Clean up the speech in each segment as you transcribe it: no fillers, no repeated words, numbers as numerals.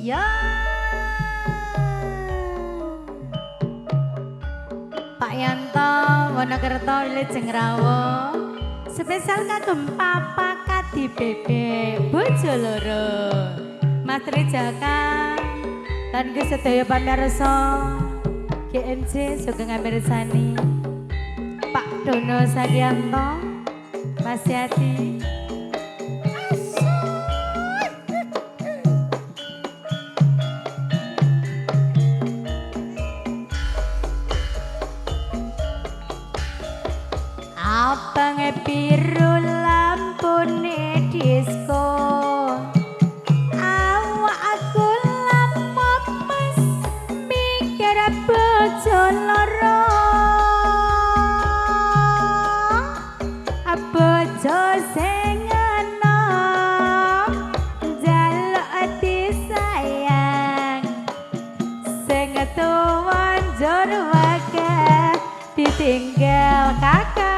Iya. Pak Yanto, Wonokerto, Wilujeng Rawo. Spesial kagem Papa Kadi Bebek, bojo loro. Mas Trijaka dan ke sedaya pamirsa GMC sugeng ngamirsani. Pak Dono Sadianto, Mas Yati. Abang biru lampune disco, awak aku lamap mas mikir bojo loro, bojo sing enom njaluk disayang, sing tuwa njur wae ditinggal kakak.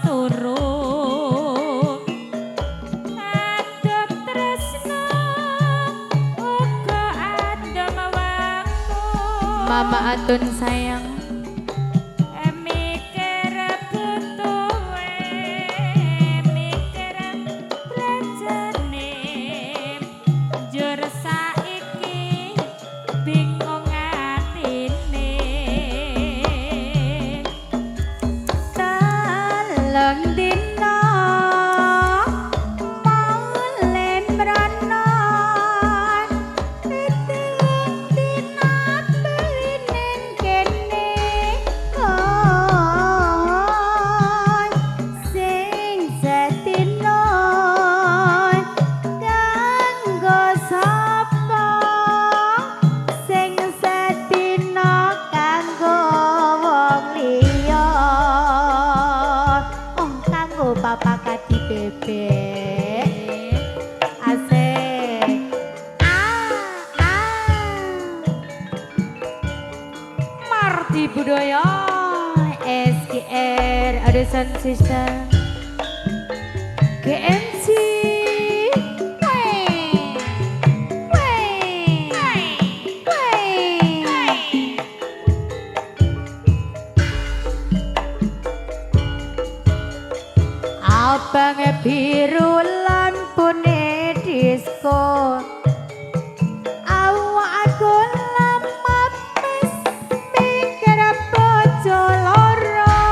Turu adem tresno uga adem waktu Mama Atun sayang mikir butuhe mikir blanjane njur saiki bingung atine Lang dina maulen branon Titilung dina belinen kene Sing sedina kanggo sapa Sing sedina kanggo wong liya Papa Kadi Bebek asik Mardi Budaya SGR Adesan System GMC Abang biru lampune disco awak aku lamap mes mikir bojo loro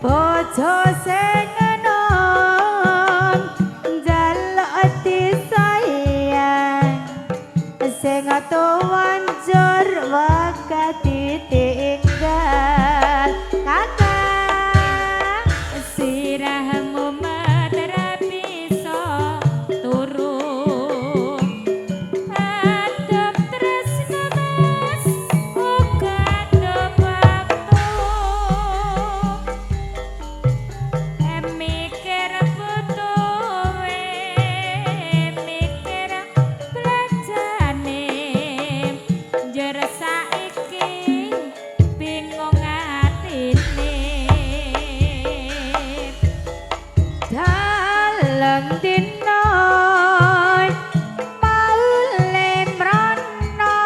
bojo sing enom njaluk disayang sing tuwa njur wae ditinggal sirahmu madra bisa turu adem tresno mas uga adem waktu mikir butuhe mikir blanjane njur saiki bingung atine Dalang dina maulen mrana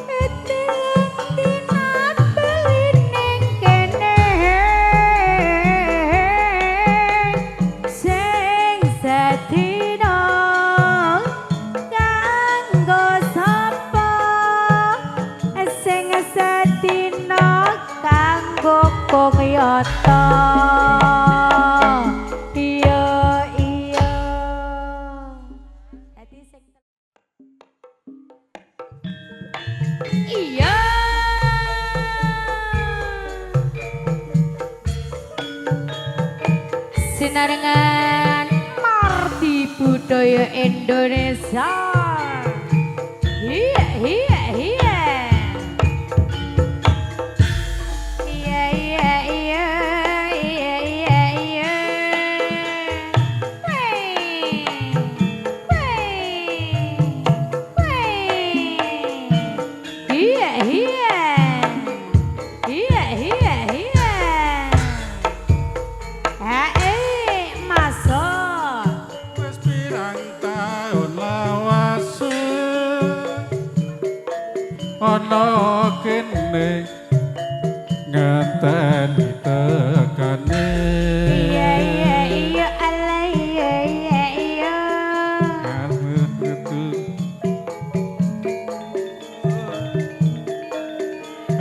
Titilung dina belinen kene Sing sedina kanggo sapa Sing sedina kanggo kongyoto Iya Sinarengan Mardi Budaya Indonesia Iya iya iya Iya iya iya iya iya iya Iya iya iya iya ana kene ngenteni tekane iya iya iya Allah iya iya iya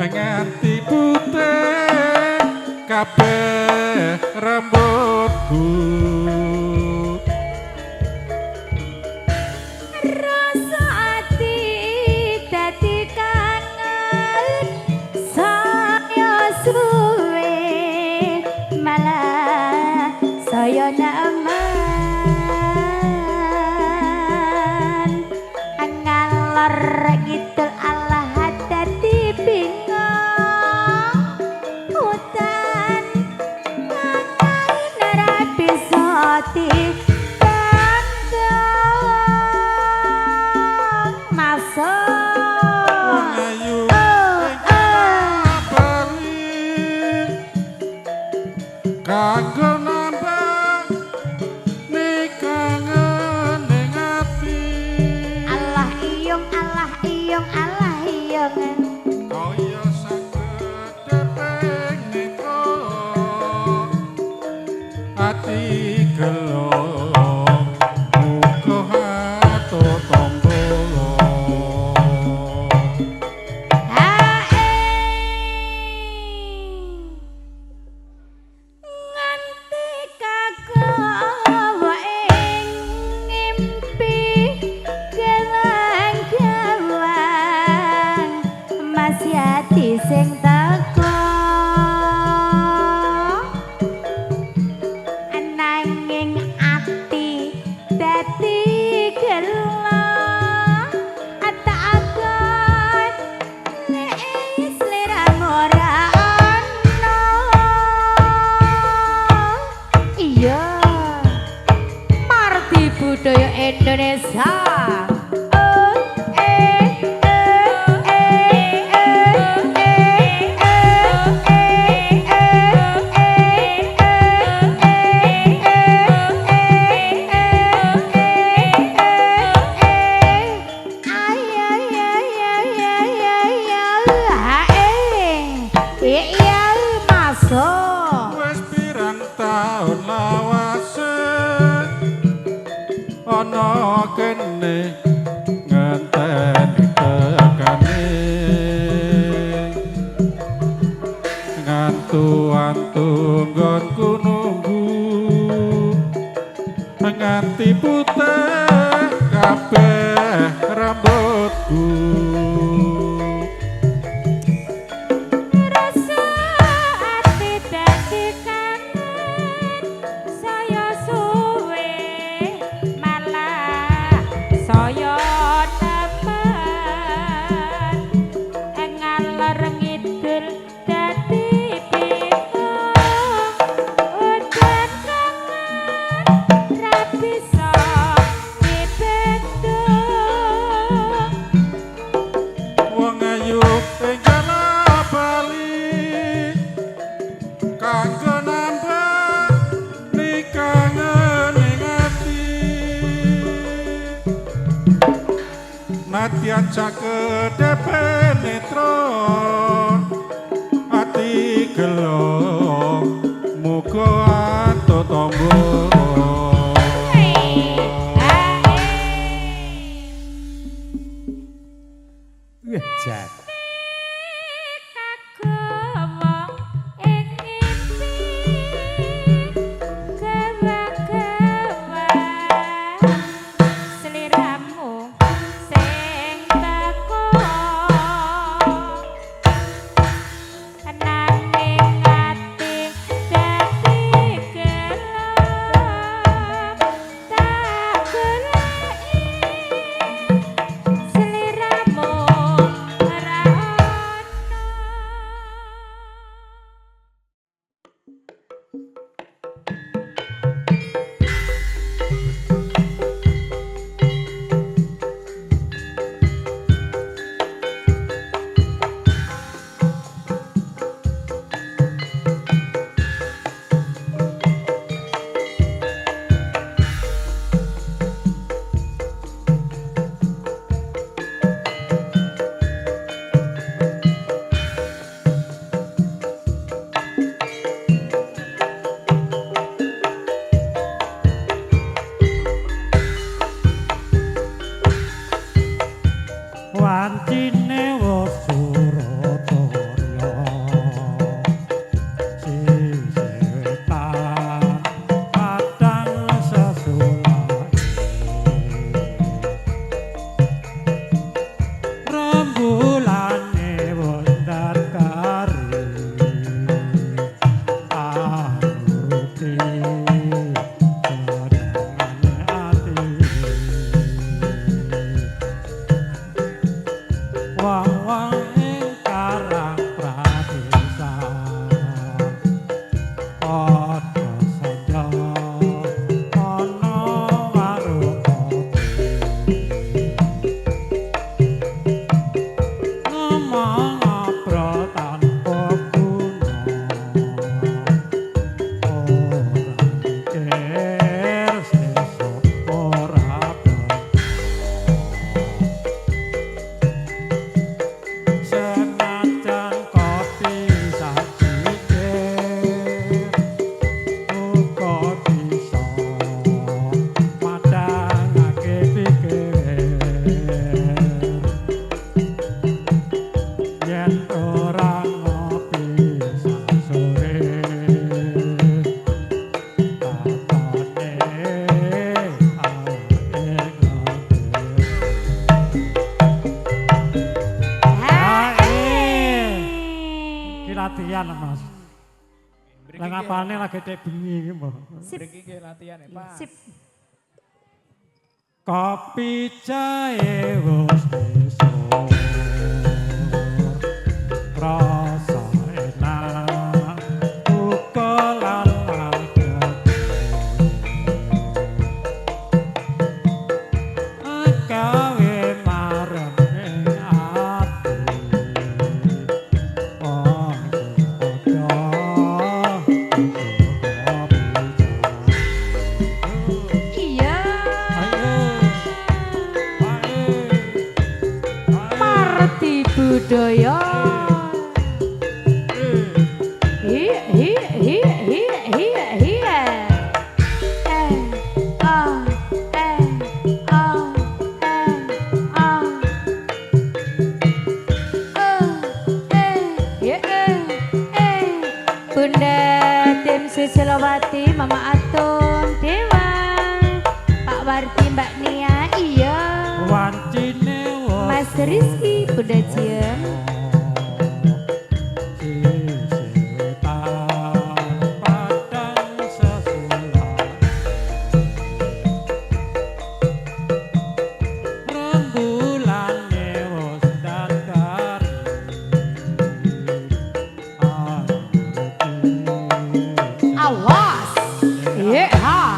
nganti putih kabeh rambutku rasa ati dadi kangen saya suwe malah saya naman ngalor gitu Allah dadi bingung hutan kangen ora bisa masuk ayu kanggo nambah nikangen ning ati Allah iyong Allah iyong Allah iyong kaya saged ping niko ati gelo muga hato tombo nganti kagawa ing ngimpi gewang-gewang masih ati sing teko nanging ati dadi gelo atakan nek sliramu ora ana iya Marti Budaya Indonesia iya masuk wis pirang taun lawase ana kene ngenteni tekane ngantu-antu nggonku nunggu nganti putih kabeh rambutku rasa ati dadi kangen saya suwe malah saya nemen ngalor ngidul dadi bingung udan kangen ra bisa dibendung wong ayu ing jana bali kanggo nambah nikangen ing ati nadyan cakedhe penetron ati gelo muga ato tombo Jan. kagawa ing ngimpi gewang-gewang sliramu sing teko nanging ati dadi gelap tak goleki sliramu ora latihan Mas. Lah ngapalne lagi cek bengi iki, Mbah. Sip. Iki latihan Pak. Sip. Kopi jahe wis esuk. Rasa enak ukolan maget. Gawe marem ing ati. Wong Iya. ayo Marti budaya. Iya, iya, iya, iya, iya, iya. Ah, Bunda Tim Susilowati, Mama Atung, Dewa, Pak Warti, Mbak Nia, iya, wancine Mas Rizky, Bunda Jem. Awas, iya, ha.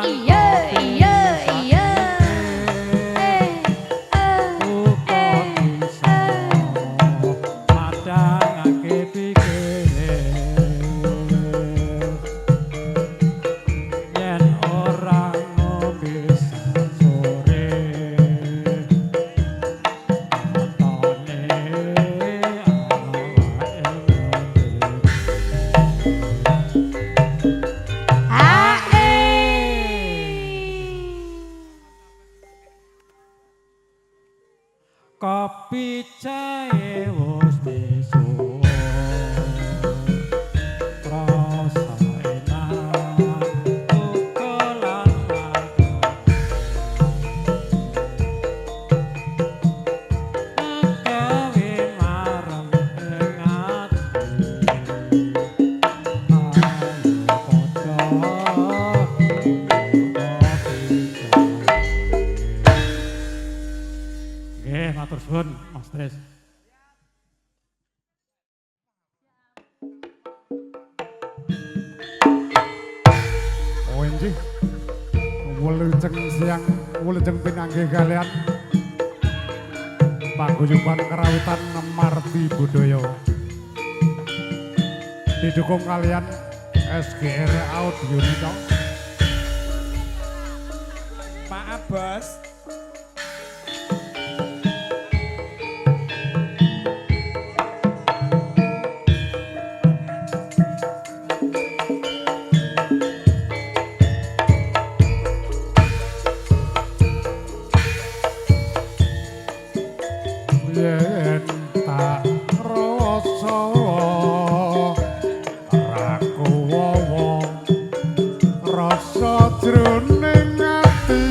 Iya, iya, iya. Kopi jahe wis esuk. Rasa enak ukolan maget. Gawe marem ing ati. Ayo padha nggih, matur suwun Mas Tris. Oh, ini Wilujeng siang wilujeng pinanggih kalian paguyuban kerawutan Marti Budaya didukung kalian SGR Audio Nito Maaf bos. yen tak rasa raku wawa rasa jroning ati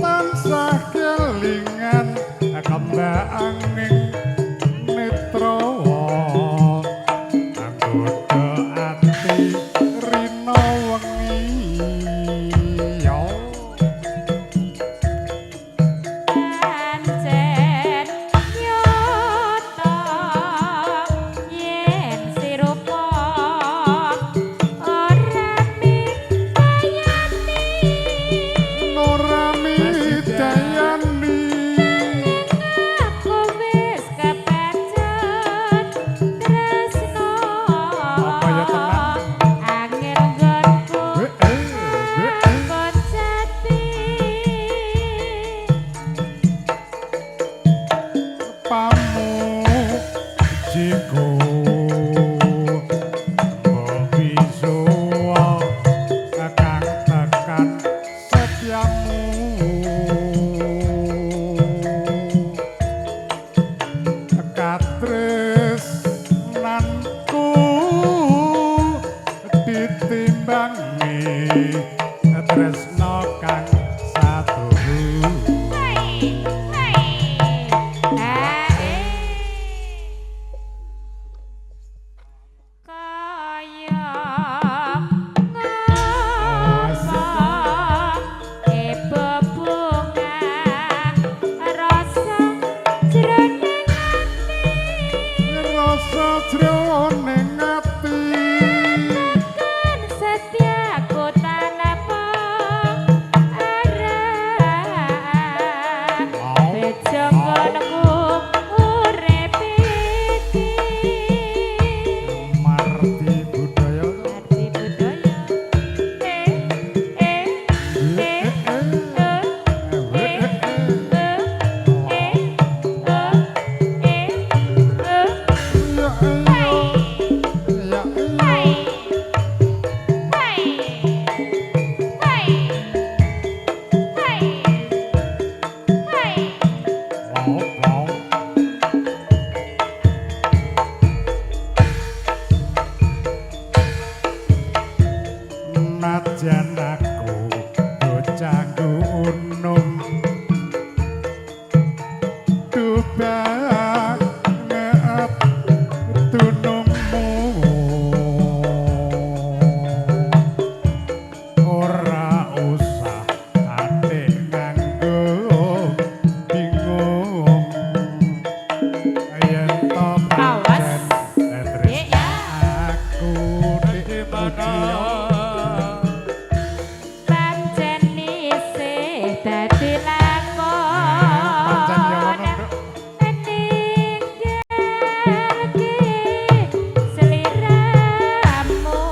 tansah kelingan kembanging netra anggoda ati rina wengi ya Pancen nyoto yen sirupa ora mitayani Nurami Dayani aku wis kepancet tresno Apa ya, tenan? angel nggonku nggon jati pamu jiku Bobi Suwa kakang tekan setiamu katris nanku ditimbangi tresno kang satu hai hai kaya bebunga rasa jroning rasa jroning ati kan setiaku tanpa arah bejo nggonku urip iki Marti Budaya Marti Budaya ya wow najan aku bocah gunung dubak ngeep tunungmu ora usah ate nganggo bingung yen to pancen Dek, ya. aku di mana pancen isih dadi pancen ya lakon ngono ninggalke sliramu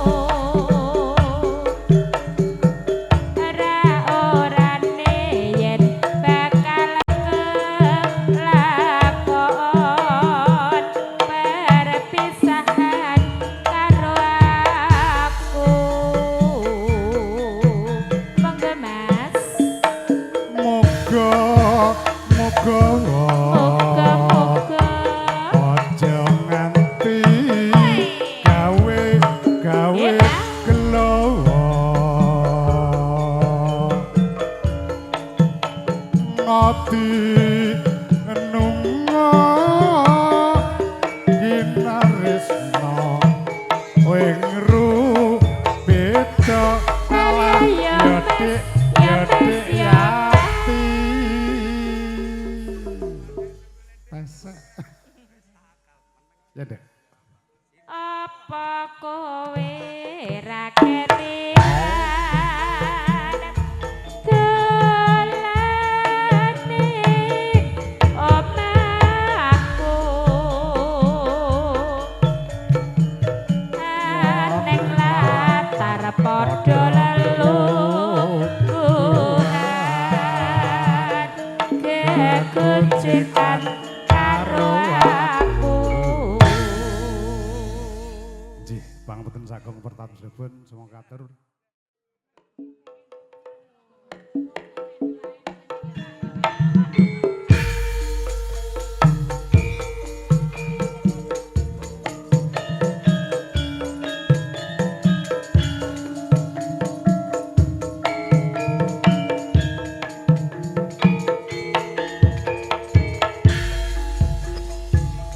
ora-orane yen bakal kelakon perpisahan karo aku monggo mas moga moga-moga aja nganti gawe Ya. gelo ngati nungo ginaresno wing ru beda kalah Ya, ya Mas. dik Ya, ya Mas. dik Ya, yati masa ya dek apa kowe ra keri lelungan kekuncikan karo aku. Nggih, pangapunten sagung pertamusipun semoga katur.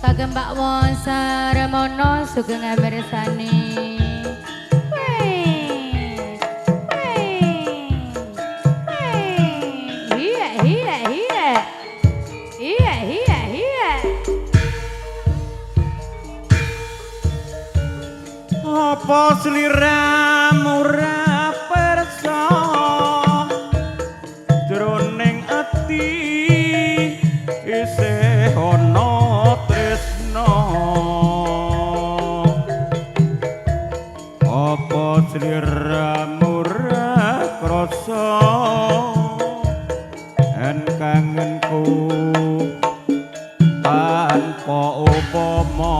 Kagem Mbak Won Saramono sugeng amirsani. Apa sliramu ora persa jroning ati isih ana tresna. Apa sliramu ora krasa en kangenku tanpa upama.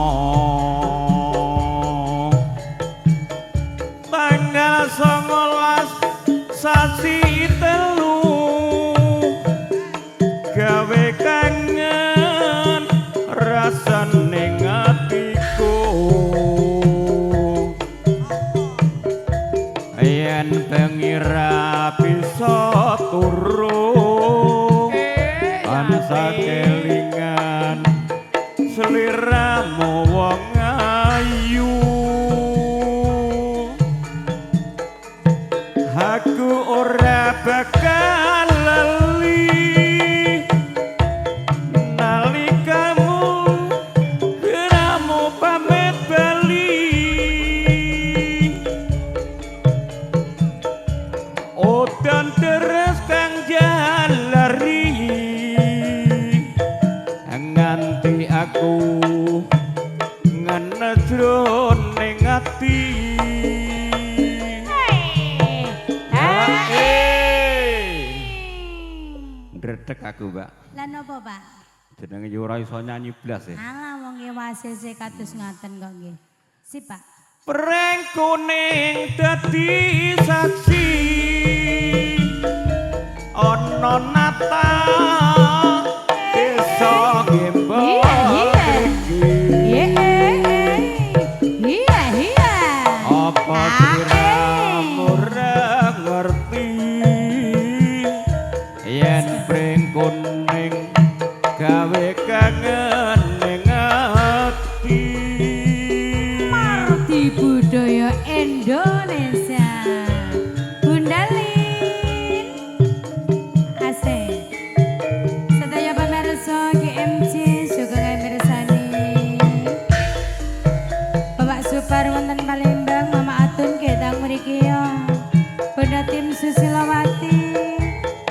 Tanggal 19 sasi telu gawe kangen rasane atiku. Yen bengi ra bisa turu tansah kelingan sliramu wong ayu. Aku ora bakal lali nalikamu ramu pamit bali. Udan deres kang jalari nganti aku ngenejroning ati. Ndredeg aku, Mbak. Lah napa, Pak? Jenenge yo ora iso nyanyi blas ya. Alah wong wasese kados ngaten kok nggih. Sip, Pak. Preng kuning dadi saksi ana nata desa Gembok iki. Apa sliramu ora ngerti yen pring kuning gawe kangen ning ati. Marti budaya Indonesia. Bundalin. Asik. Sedaya pemirsa GMC sugeng amirsani. Bapak Supar wonten Palembang, Mama Atun kedang mriki ya. Bunda tim Susilawati.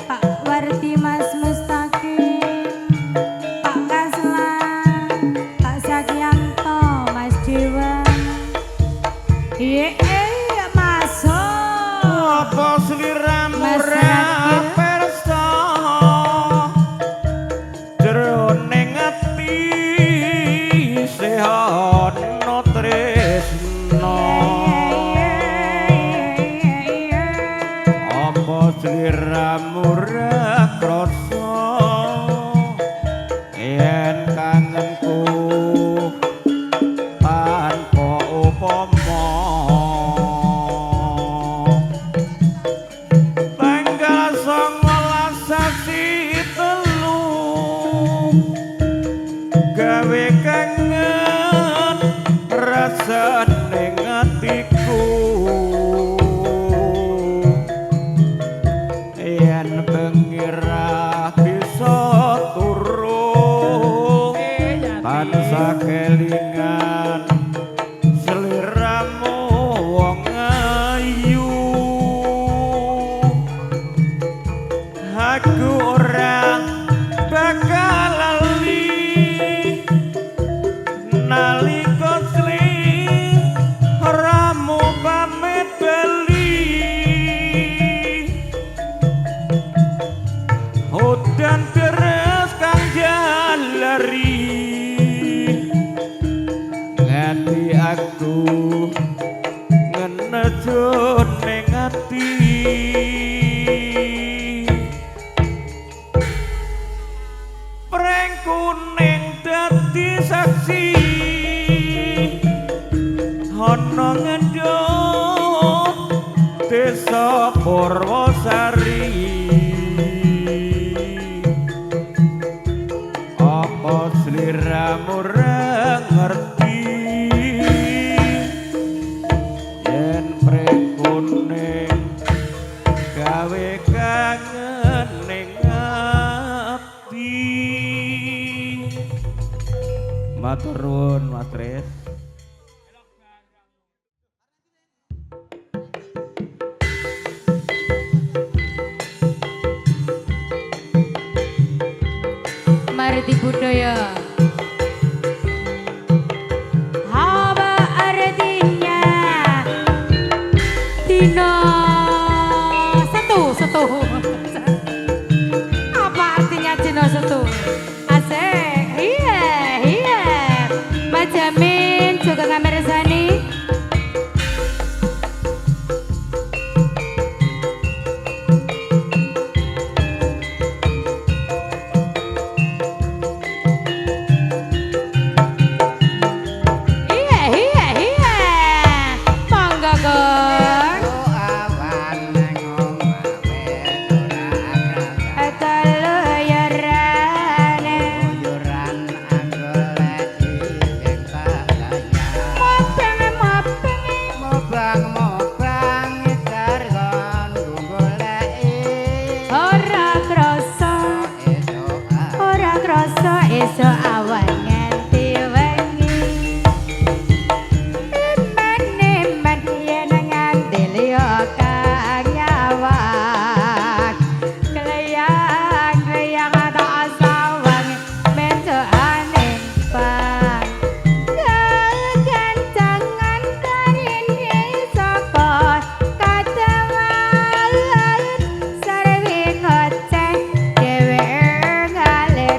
Pak Warti Mas Mustaqim, Pak Kaslan, Pak Sakyanto, Mas Dewa. Masuk. Apa sliramu Mas ora Rakil. persa jroning ati isih ana tresna. Apa sliramu ora krasa yen kangenku tanpa upama. Tanggal 19 sasi telu gawe kangen rasane atiku. Yen bengi desa Purwosari apa sliramu ora ngerti yen prekune gawe kangen ning ati matur nuwun Mas Tris. Marti budaya. Apa artinya dino satu? Apa artinya dino satu? Asik, iya. Mbak Jamin juga kamera sani. Esok awan nganti wengi Iman yen nganti liya kang nyawang Kleyang tak sawang mencoane pang Kegancangan karine saka katewan sarwi ngoceh dheweke ngalih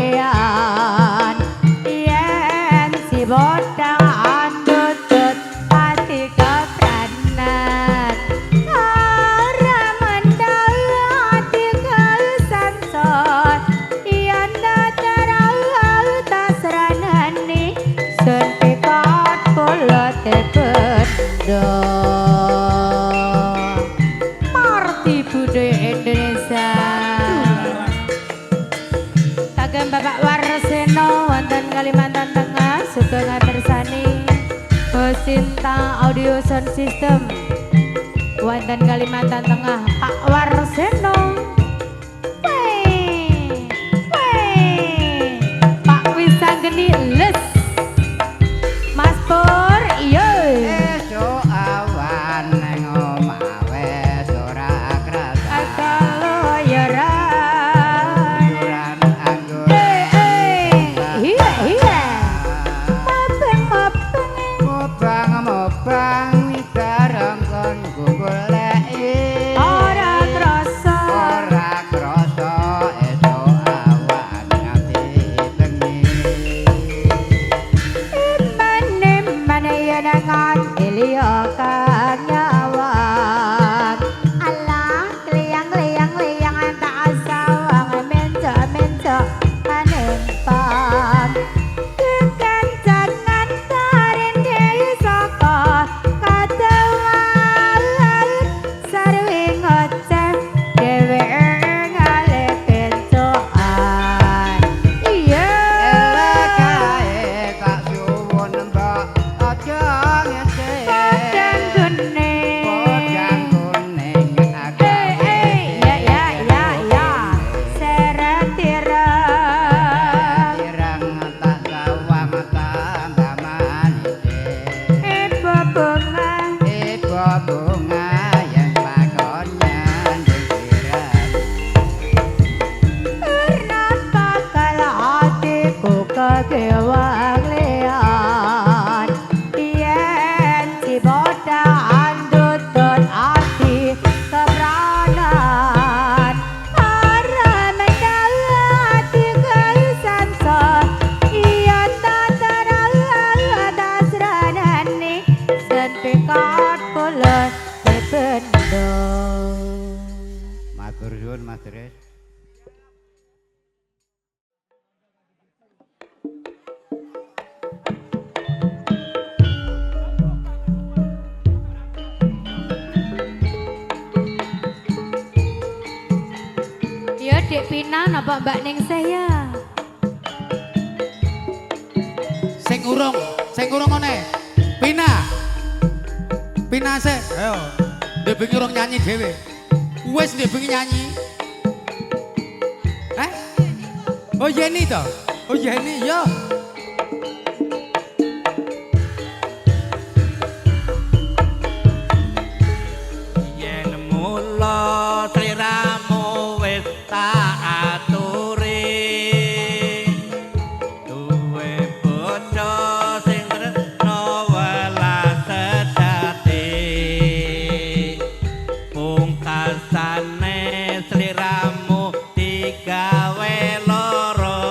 kewalian yen si bodang andutut hati kepranan ora mendal hati kesansor yen datarau tasranani sun pikot kula tependo Marti budaya Indonesia Bapak Warseno wonten Kalimantan Tengah sugeng mirsani Hosinta Audio Sound System wonten Kalimantan Tengah Pak Warseno Pak Wisanggeni les Mas Pur iya esok awan nang omah wis ora krasa kalau ya Mobang wikarang kon goleki ora krasa esok awan nganti bengi Iman yen nganti liya kang nyawang alah kleyang tak sawang mencok aning pang kekancanan karene saka katewan sarwi ngoceh dheweke ngalih pencokan iya kae tak suwun mbok aja ngece padang kuning agawe ya seret tirang tirang tak sawang tambah manis ibu bunga yang pakonnya dikirang karena bakal hatiku kekewang lian Matur suwun Mas Dres. Ya Dek Pina napa Mbak Ningsih ya? Sing urung ngene. Pina. Pina sik. Ayo. Ndek bengi urung nyanyi dhewe. Wis ndek bengi nyanyi. Oh Yeni to? Oh Yeni ya. Yen mula sliramu wis tak aturi duwe bojo sing tresno welas sejati pungkasane sliramu digawe loro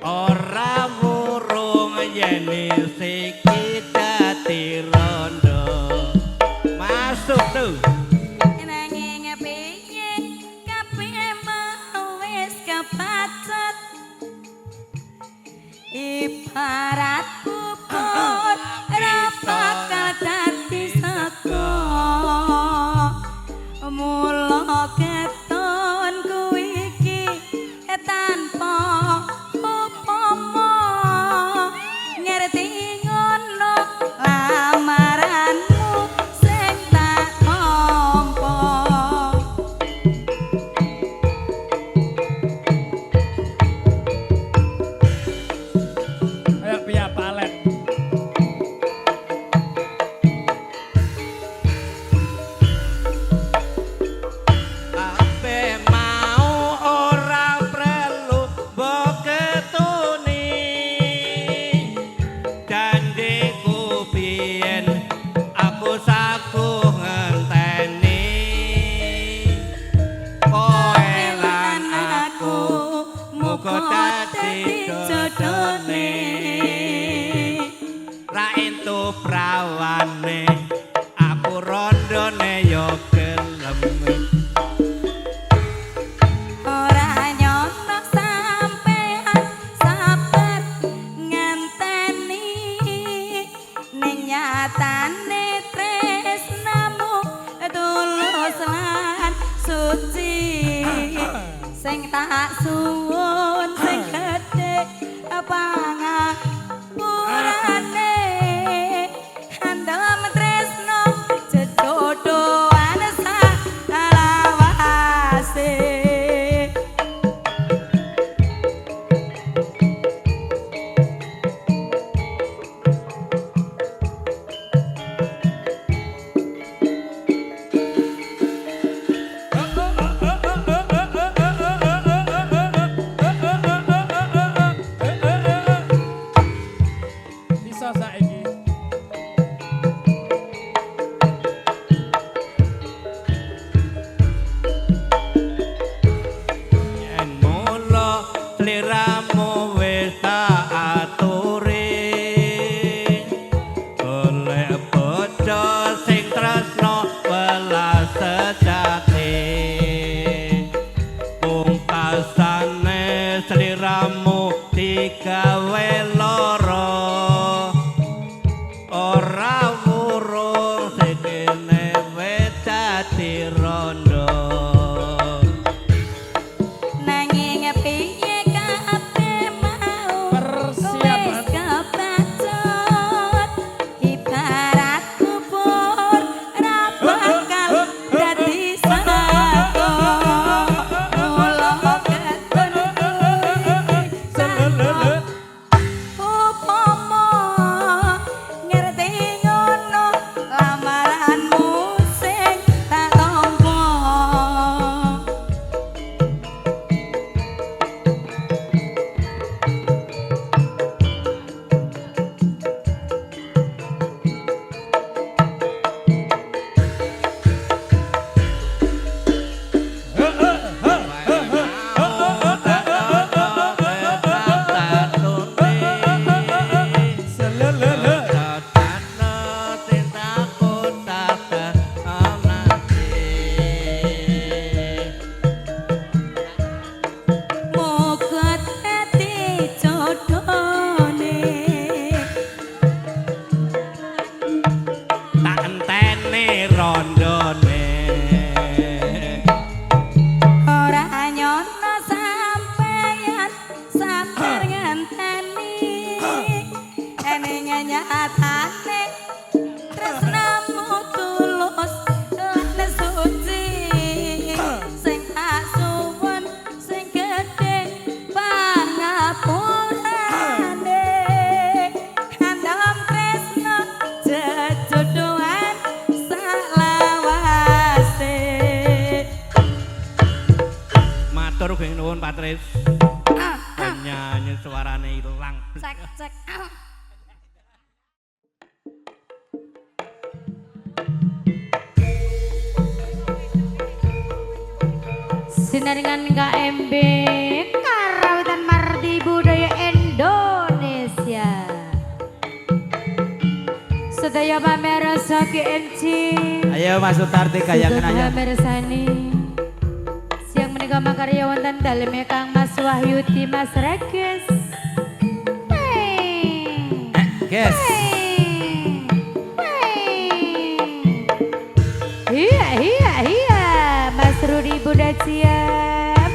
ora murung yen iki dadi rondo masuk tuh. Nanging piye kabeh mau wis kepacet ibarat kubur ora bakal dadi saka mula keton kuwi iki tanpa upama ngerti ngono lamaranmu sing tak tampa. Ayo piye palet. Ape mau ora prelu mbok ketuni janjiku biyen aku saku ngenteni kowe lan aku muga dadi jodhone ra entuk prawane aku rondone yo gelem. Ora nyono sampean sabar ngenteni ning nyatane tresnamu tulus lan suci sing tak suwun sing gedhe pangapurane andam tresno jedodoan salawase. Bisa saiki. Yen mula sliramu wis tak aturi golek bojo sing tresno welas sejati pungkasane sliramu digawe loro ora wurung sekene wis dadi rondo. Nanging piye kabeh mau Persiapan. wis kepacet ibarat kubur ora bakal dadi saka mula keton kuwi upama ngerti ngono lamaranmu sing tak tampa. nyatane tresnamu tulus lan suci sing asuwun sing gedhe pangapurane handam tresna jejodohan salawase Matur geng nuwun Patris. Nyanyi suarane ilang. cek cek Sinaringan KMB Karawitan Mardi Budaya Indonesia Sedaya pamer saki encing Ayo Mas Sutarti kayangan ayo. pamer sani Siang menika makarya wonten daleme Kang Mas Wahyudi Mas Regis Guys. Iya Mas Rudi Bunda siap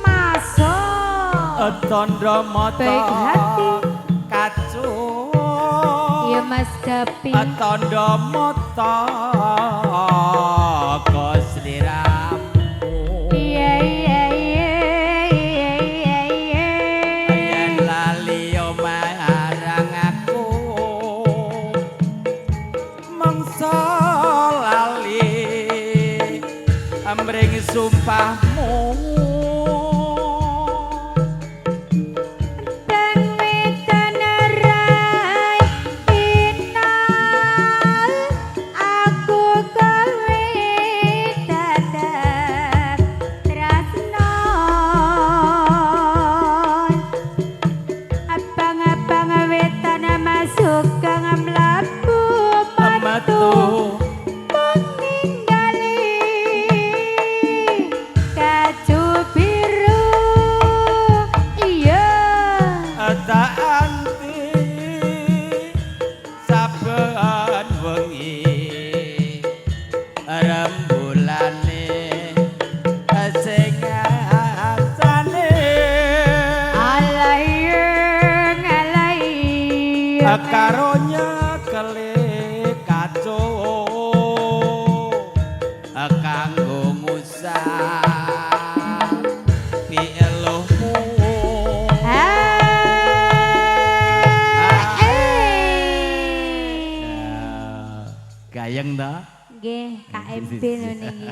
masuk Tondo moto Baik hati. kacu. Iya Mas Dapi Tondo moto kosliramu. Iya Yen lali marang aku mangsa lali amring sumpahmu. Bang wetan rai inal aku kowe dadak tresno abang-abang wetan masuk kang mlaku metu meninggali kacu biru iya Tak anti saben wengi rembulane sing asane alayeng karonya kele kaco kanggo ngusah pielohmu. Gayeng ta? Nggih, KMP lho niki.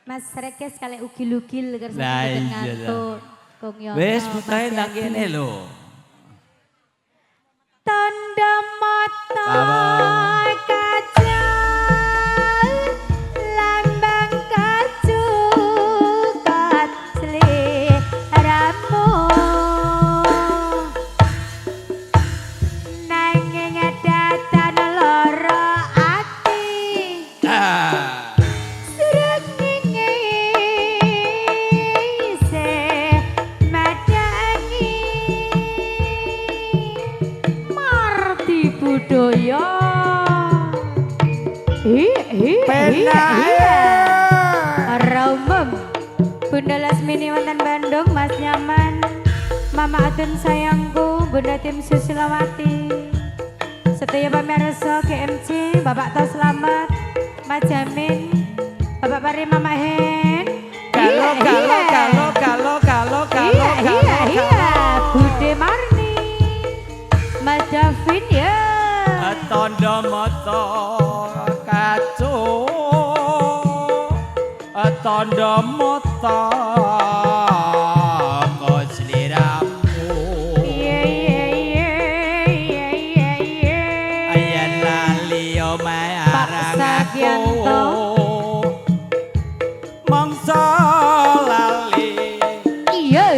Mas Rekes kali ugil-ugil Lah, kersa iya, ngantuk. Kong Yono. Wis Mas putahe nang Yadi. kene lho. Tanda mata Apa? kacal lambang kacu kacli ramu nanging datan loro ati srengenge se madangi Mardi budaya Raumum Bunda Lasmini wonten Bandung Mas Nyaman Mama Atun sayangku Bunda Tim Susilawati Setia pamirsa GMC Bapak Tos Slamet Mas Jamin Bapak Pari Mama Hen Kalau Bude Marni Mas Davin ya tondo moto kacu tondo moto kosliramu. Ayen lali marang Sagianto. aku mangsa lali Iya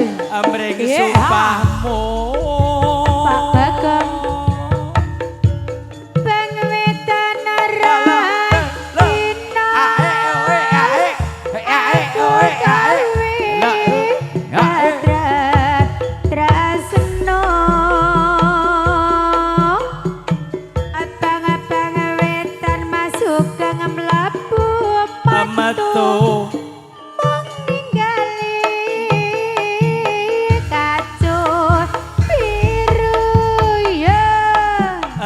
amring Iya. sumpahmu. Pak Bagong Bang Wetan Raina Aku kawe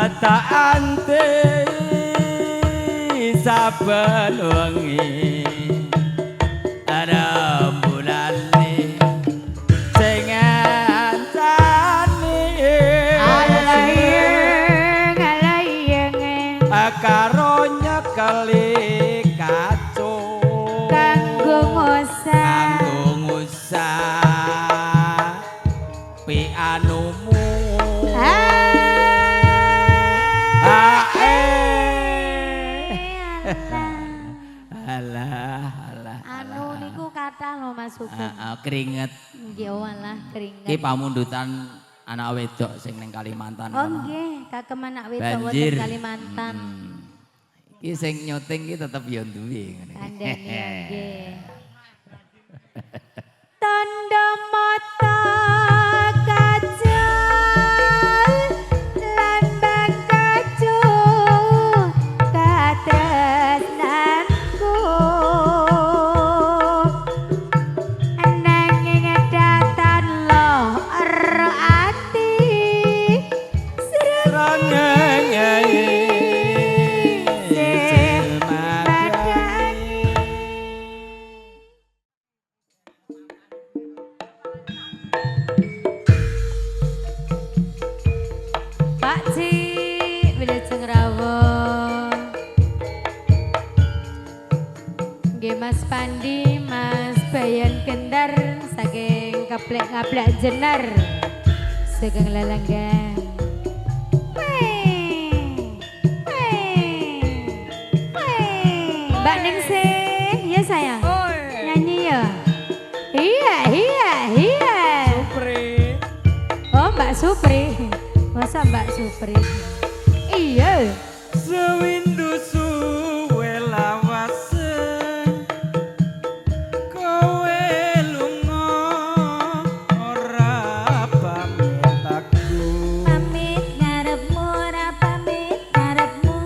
tak anti saben wengi rembulane sing ngancani alayeng karo nyekeli kacu kanggo ngusah pi anumu alah anu niku kathah lho Mas Sugeng. keringet Nggih walah keringet. iki pamundutan anak wedok sing ning Kalimantan Oh kono. nggih, kagem anak wedok Banjir. wonten Kalimantan. Iki sing nyuting iki tetep yo duwe ngene. Kandhane nggih. Tanda mata kajal lambang kacu katresnanku nanging datan lor ati Pak Cik, Wilujeng Rawuh. Nggih Mas Pandi, Mas Bayan Kendar saking Keplek Ngablak Jenar. Sugeng lelenggan. Mbak Ningsih, ya sayang. Nyanyi ya. Iya. Oh Mbak Supri. Masa Mbak Supri? Iya. Sewindu suwe lawase kowe lunga ora pamit aku Pamit ngarepmu ora pamit ngarepmu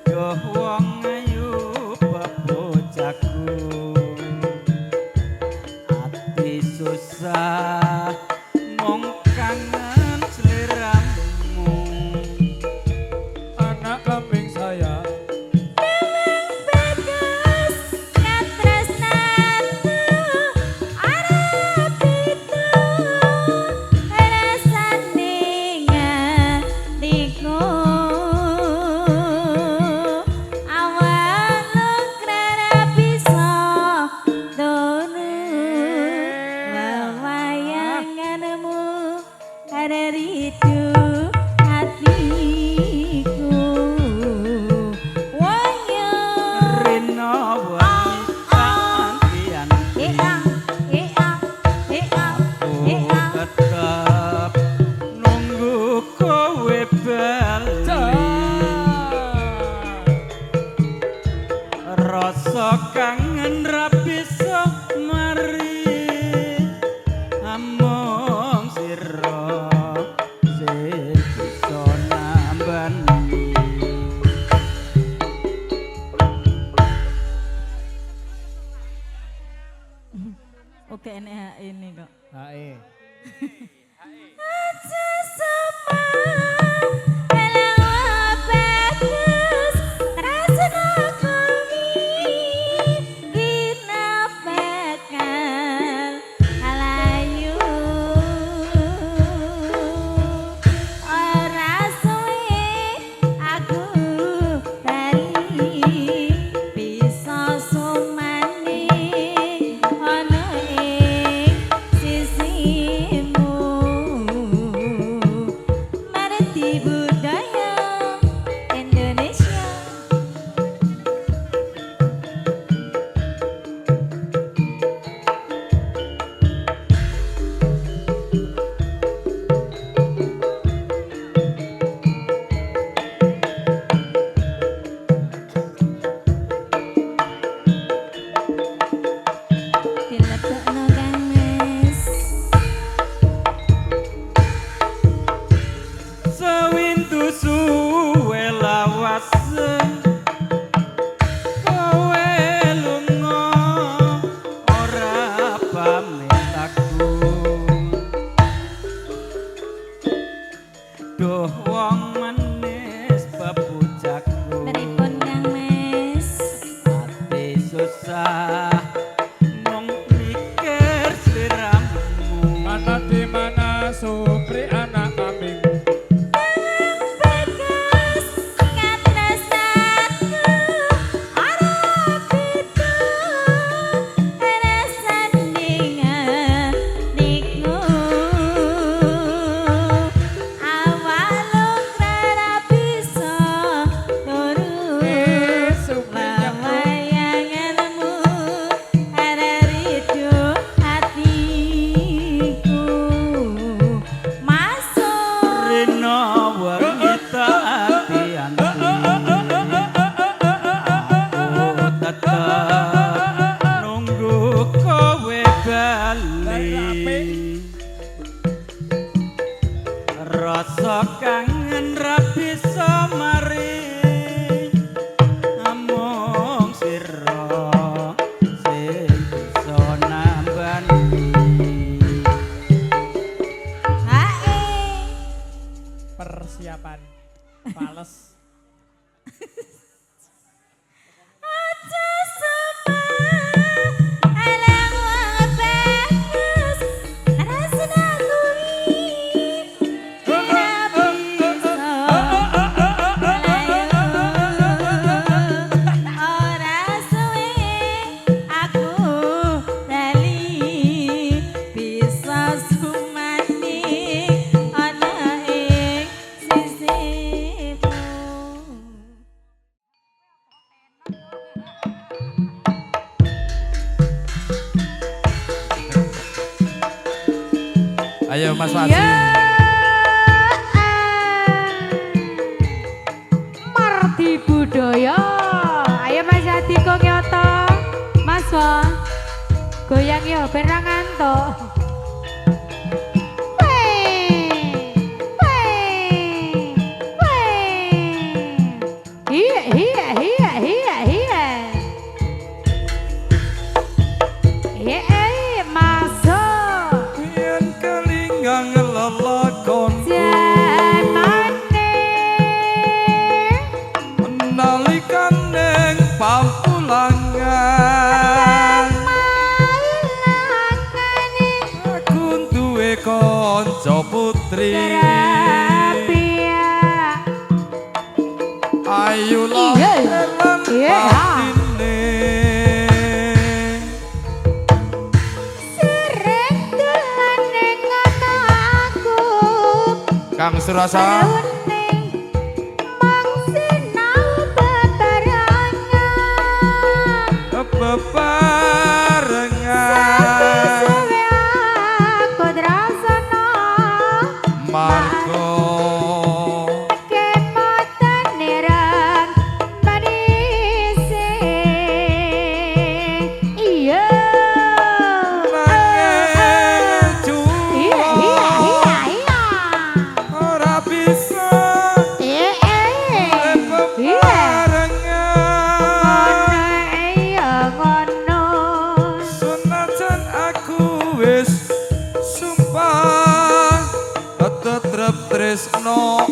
yo wong ayu bebocahku ati susah mong kangen sliramu Anak kambing saya bagus katresnanku arep itu rasane ngatiku awal krara bisa turu wayanganmu ada ridu hatiku waya rena wantian tetep nunggu kowe bali rasa kangen ra bisa mari among sira sing bisa nambani oke enek ini kok Hae. aja sama elawa bagus rasana kami kina bakal alayu ora suwe aku bali bisa sumane ana ing sisimu Fales. Aja sumpah alang wong bagus rasane kuwi ora suwe aku lali bisa sumani ana ing sisimu. Ayo Mas Wasi. Ya. Marti budaya. Ayo Mas Yadi kok nyoto. Mas Wa. Goyang yo ben ra ngantuk. Iya, iya, iya, iya, iya. Iya, masuk. Yen kelingang lelakon Zamane nalikan ning pampulangan mailangane aku duwe kanca putri terapia. ayu Iya. lan Iya. patine Sering dolan ning ana aku Kang Surasa. Reuning mong sinau bebarengan bebarengan suwe aku drasana margo kemotan nirang manise. Iya. nanging Iya, iya, iya, iya. ora bisa Iya, iya. bebarengan Iya, ngono. Senajan aku wis sumpah tetep tresno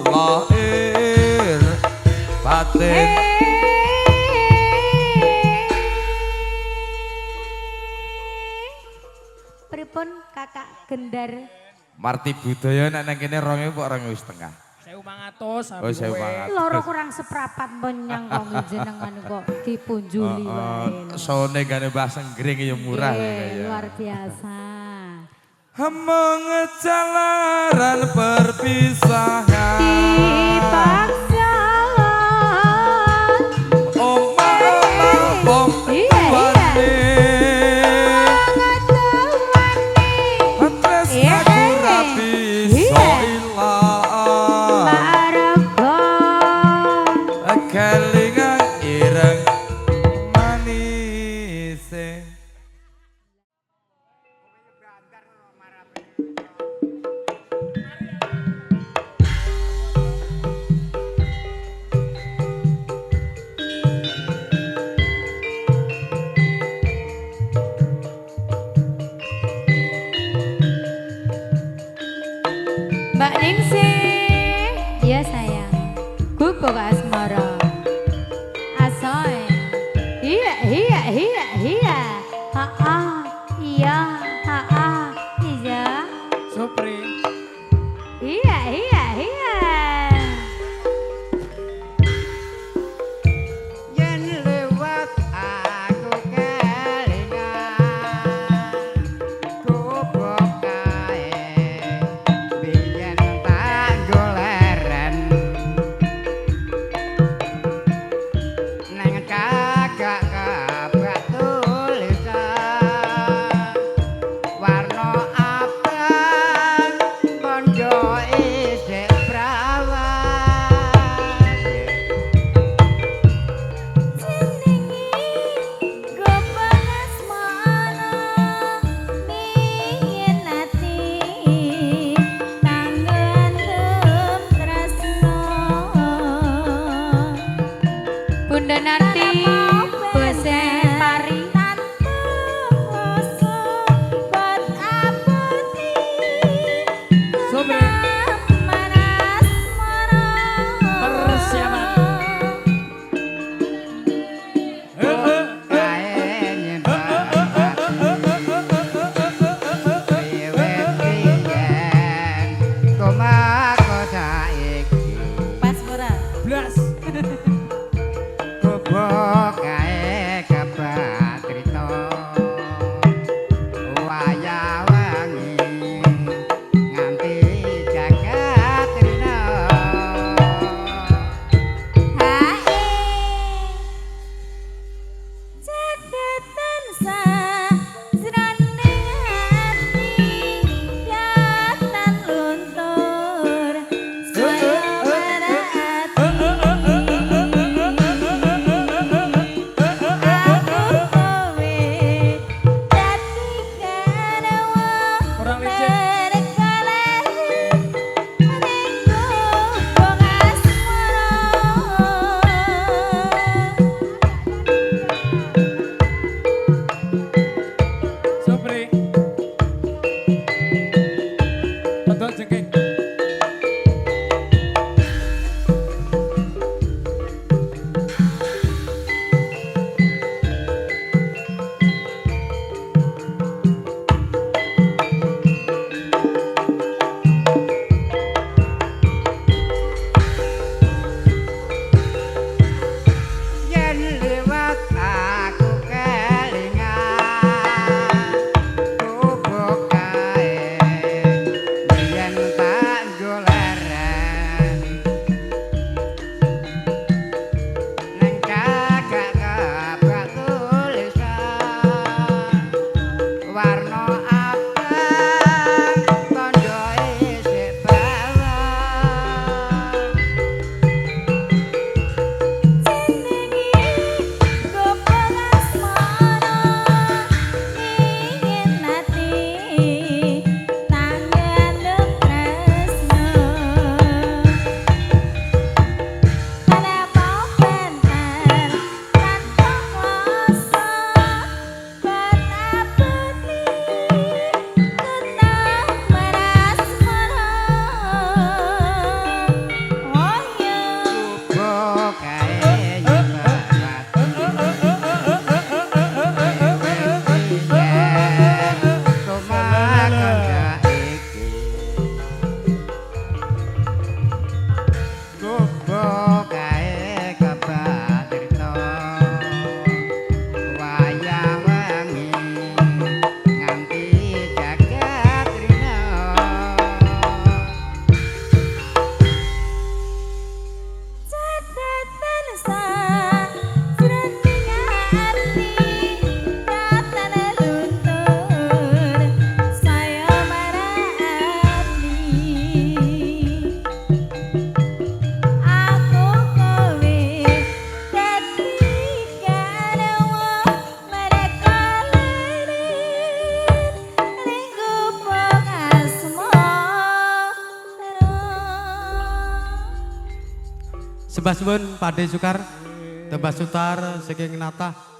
lahir batin Pripun Kakak Gendar? Marti budaya nek nang kene 2.000 kok 2.500. 1.500. Oh 1.500. Loro kurang seprapat menyang kok jenengan kok dipunjuli wae. Sone gane Mbah Senggring ya murah ya. Luar biasa. mengejalaran perpisahan Dipaksa. omah bom Iya, tuane Atres Iya, aku rapi iya. so ilang Marga. kelingan ireng manise Mbak Ningsih. Iya sayang. Gubuk asmara. Asoe. Iya, iya, iya, iya. Ha-ha. Iya, ha-ha. Iya. Supri. Iya, iya, iya. Yen lewat aku kelingan gubuk kae biyen tak goleren blas. Gubuk kae kebatrita wayah wangi nganti jagat rina Hae jagatan sajroning ati jatan luntur saya merati aku kowe dadi karawa mereka lari ringku wong asmara Supri. Untuk jengking. yen liwat aku kelingan gubuk kae yen tak goleren nang kagak kabak tulisan warna abang tondo isik bawah jenengi gopal asmara ingin ati tanggandung tresno kenapa benten tanpa kuasa berabadi tetap merasmara oh ya gubuk kae yen barat gubuk kae kebatrita wayah wangi nganti jagat rina jagatan sajroning ati jatan luntur saya merati aku kowe dadi karawa mereka lilir ning gubuk asmara. Sembah suwun Pakde Sukar, Tembah Sutar saking Nata.